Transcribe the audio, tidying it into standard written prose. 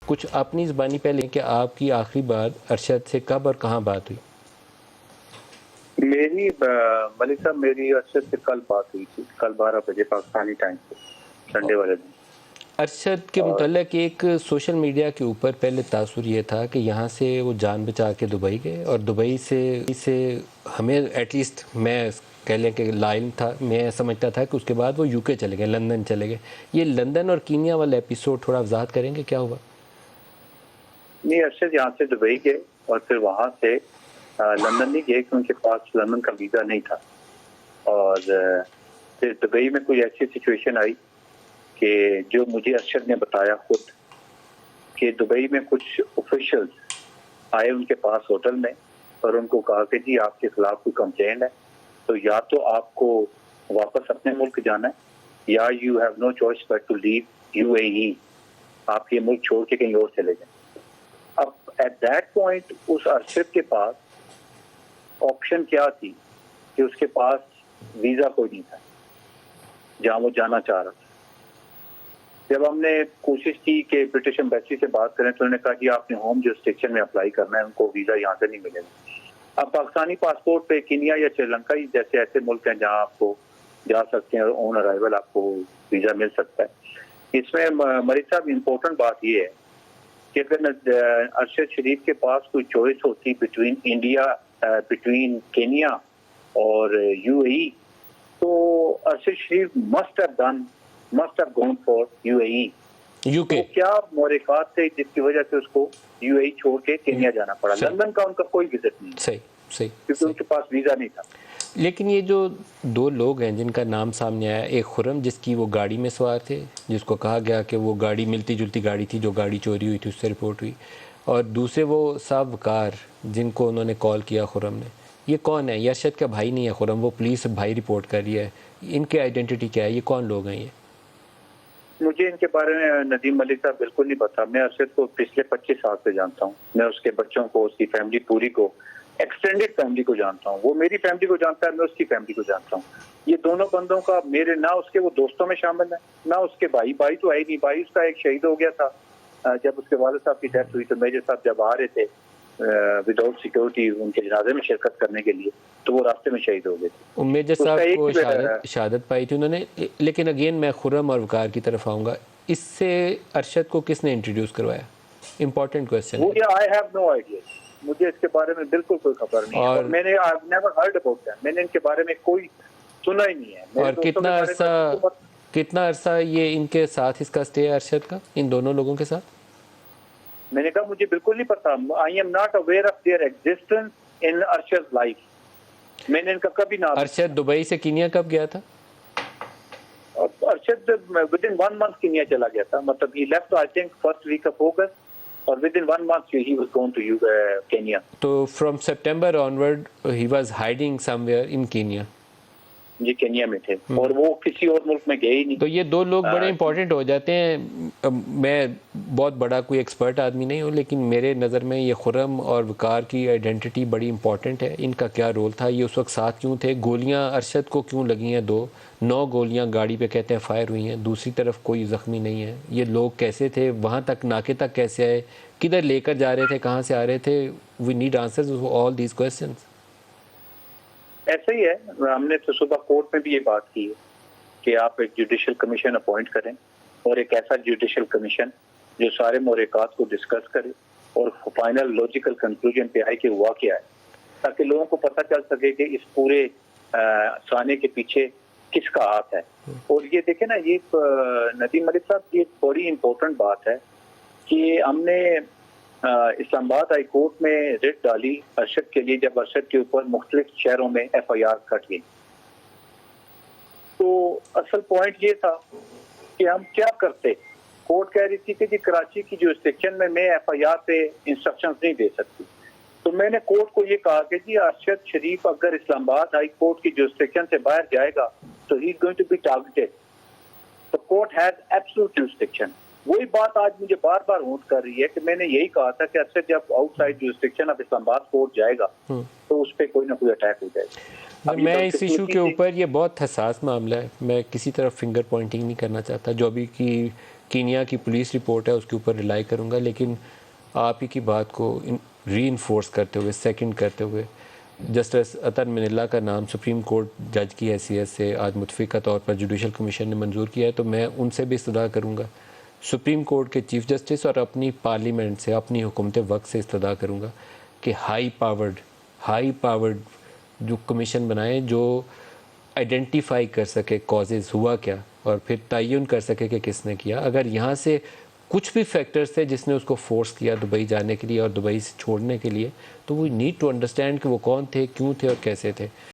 कुछ अपनी ज़बानी पहले कि आपकी आखिरी बात अरशद से कब और कहाँ बात हुई? मलिक साहब मेरी अरशद से कल बात हुई थी, कल 12 बजे पाकिस्तानी टाइम से, संडे वाले दिन। अरशद के मुतल्लिक़ एक सोशल मीडिया के ऊपर पहले तासुर ये था कि यहाँ से वो जान बचा के दुबई गए और दुबई से हमें एटलीस्ट मैं कह लें कि लाइल था, मैं समझता था कि उसके बाद वो यूके चले गए, लंदन चले गए। ये लंदन और कीनिया वाला एपिसोड थोड़ा वजाहत करेंगे, क्या हुआ? नहीं, अरशद यहाँ से दुबई गए और फिर वहाँ से लंदन नहीं गए, क्योंकि उनके पास लंदन का वीज़ा नहीं था। और फिर दुबई में कोई ऐसी सिचुएशन आई कि जो मुझे अरशद ने बताया खुद कि दुबई में कुछ ऑफिशियल्स आए उनके पास होटल में और उनको कहा कि जी आपके खिलाफ कोई कंप्लेंट है, तो या तो आपको वापस अपने मुल्क जाना है या you have no choice but to leave UAE, आप ये मुल्क छोड़ के कहीं और चले जाएं। अब एट दैट पॉइंट उस अरशद के पास ऑप्शन क्या थी कि उसके पास वीज़ा कोई नहीं था जहाँ वो जाना चाह रहा था। जब हमने कोशिश की कि ब्रिटिश एम्बेसी से बात करें तो उन्होंने कहा कि आपने होम जुरिस्डिक्शन में अप्लाई करना है, उनको वीज़ा यहाँ से नहीं मिलेगा। अब पाकिस्तानी पासपोर्ट पे कीनिया या श्रीलंका ही जैसे ऐसे मुल्क हैं जहाँ आपको जा सकते हैं और ऑन अराइवल आपको वीज़ा मिल सकता है। इसमें मलिक साहब इम्पोर्टेंट बात ये है कि अगर अरशद शरीफ के पास कोई चॉइस होती बिटवीन केनिया और यूएई, तो Arshad Sharif must have gone for UAE. UK तो क्या मोहरक़ात थे जिसकी वजह से उसको यूएई छोड़ के केनिया जाना पड़ा? लंदन का उनका कोई विजिट नहीं, सही क्योंकि उनके पास वीज़ा नहीं था। लेकिन ये जो दो लोग हैं जिनका नाम सामने आया, एक खुर्रम जिसकी वो गाड़ी में सवार थे, जिसको कहा गया कि वो गाड़ी मिलती जुलती गाड़ी थी, जो गाड़ी चोरी हुई थी उससे रिपोर्ट हुई, और दूसरे वो साहब वकार जिनको उन्होंने कॉल किया खुर्रम ने, ये कौन है? ये अरशद का भाई नहीं है खुर्रम, वो पुलिस भाई रिपोर्ट कर रही है। इनकी आइडेंटिटी क्या है? ये कौन लोग हैं? ये मुझे इनके बारे में नदीम मलिक साहब बिल्कुल नहीं पता। मैं अरशद को पिछले 25 साल से जानता हूँ। मैं उसके बच्चों को, उसकी फैमिली पूरी को, एक्सटेंडेड फैमिली को जानता हूँ। वो मेरी फैमिली को जानता है, मैं उसकी फैमिली को जानता हूँ। ये दोनों बंदों का मेरे ना उसके वो दोस्तों में शामिल है, ना उसके भाई तो है ही नहीं। भाई उसका एक शहीद हो गया था जब उसके वालिद साहब की डेथ हुई, तो मेरे साथ जब आ रहे थे विदाउट सिक्योरिटी उनके जनाजे में शिरकत करने के लिए, तो वो रास्ते में शहीद हो गए थे। मेजर साहब को शहादत पाई थी उन्होंने। लेकिन अगेन मैं खुर्रम और वकार की तरफ आऊँगा। इससे अरशद को किसने इंट्रोड्यूस करवाया? इम्पोर्टेंट क्वेश्चन है। आई हैव नो आइडिया, मुझे इसके बारे में बिल्कुल कोई खबर नहीं है और मैंने I have never heard about that. मैंने इनके बारे में कोई सुना ही नहीं है। और कितना अरसा ये इनके साथ इसका स्टे है अरशद का, इन दोनों लोगों के साथ? मैंने कहा मुझे बिल्कुल नहीं पता। I am not aware of their existence in Arshad life. मैंने इनका कभी नाम। अरशद दुबई से कीनिया कब गया था? Arshad within 1 month Kenya चला गया था। मतलब he left I think first week of August और within 1 month he was going to Kenya. तो from September onward he was hiding somewhere in Kenya. जी केनिया में थे और वो किसी और मुल्क में गए ही नहीं। तो ये दो लोग बड़े इंपॉर्टेंट हो जाते हैं। मैं बहुत बड़ा कोई एक्सपर्ट आदमी नहीं हूँ, लेकिन मेरे नज़र में ये खुर्रम और वकार की आइडेंटिटी बड़ी इंपॉर्टेंट है। इनका क्या रोल था? ये उस वक्त साथ क्यों थे? गोलियाँ अरशद को क्यों लगी हैं? 9 गोलियाँ गाड़ी पे कहते हैं फायर हुई हैं, दूसरी तरफ कोई ज़ख्मी नहीं है। ये लोग कैसे थे वहाँ तक, नाके तक कैसे आए, किधर लेकर जा रहे थे, कहाँ से आ रहे थे? We need answers to all these questions. ऐसा ही है, हमने तो सुबह कोर्ट में भी ये बात की है कि आप एक जुडिशल कमीशन अपॉइंट करें और एक ऐसा जुडिशल कमीशन जो सारे मोहरक़ात को डिस्कस करे और फाइनल लॉजिकल कंक्लूजन पे आए कि हुआ क्या है, ताकि लोगों को पता चल सके कि इस पूरे साने के पीछे किसका हाथ है। और ये देखें ना, ये नदीम मलिक साहब, ये बड़ी इंपॉर्टेंट बात है कि हमने इस्लामाबाद हाई कोर्ट में रिट डाली अरशद के लिए, जब अरशद के ऊपर मुख्तलिफ शहरों में FIR कट गई। तो असल पॉइंट ये था कि हम क्या करते। कोर्ट कह रही थी कि जी कराची की जुरिस्डिक्शन में मैं FIR पे इंस्ट्रक्शंस नहीं दे सकती। तो मैंने कोर्ट को ये कहा कि जी अरशद शरीफ अगर इस्लामाबाद हाई कोर्ट की जुरिस्डिक्शन से बाहर जाएगा तो he is going to be targeted. तो कोर्ट हैज एब्सोल्यूट जुरिस्डिक्शन। वही बात आज मुझे बार बार नोट कर रही है कि मैंने यही कहा था कि अरशद जब outside jurisdiction of Islamabad court जाएगा तो उस पर कोई ना कोई अटैक हो जाएगा। मैं इस इशू के ऊपर, ये बहुत हसास मामला है, मैं किसी तरफ फिंगर पॉइंटिंग नहीं करना चाहता। जो अभी की कीनिया की पुलिस रिपोर्ट है उसके ऊपर रिलाई करूँगा, लेकिन आप ही की बात को री करते हुए, सेकंड करते हुए, जस्टिस अतर मिनिल्ला का नाम सुप्रीम कोर्ट जज की हैसियत से आज मुतफ़िका तौर पर जुडिशल कमीशन ने मंजूर किया है, तो मैं उनसे भी इस्तदा करूँगा, सुप्रीम कोर्ट के चीफ जस्टिस और अपनी पार्लियामेंट से, अपनी हुकूमत वक्त से इस्तदा करूँगा कि हाई पावर्ड जो कमीशन बनाए जो आइडेंटिफाई कर सके कॉजेज़ हुआ क्या और फिर तयन कर सके कि किसने किया। अगर यहाँ से कुछ भी फैक्टर्स थे जिसने उसको फोर्स किया दुबई जाने के लिए और दुबई से छोड़ने के लिए, तो वी नीड टू अंडरस्टैंड कि वो कौन थे, क्यों थे और कैसे थे।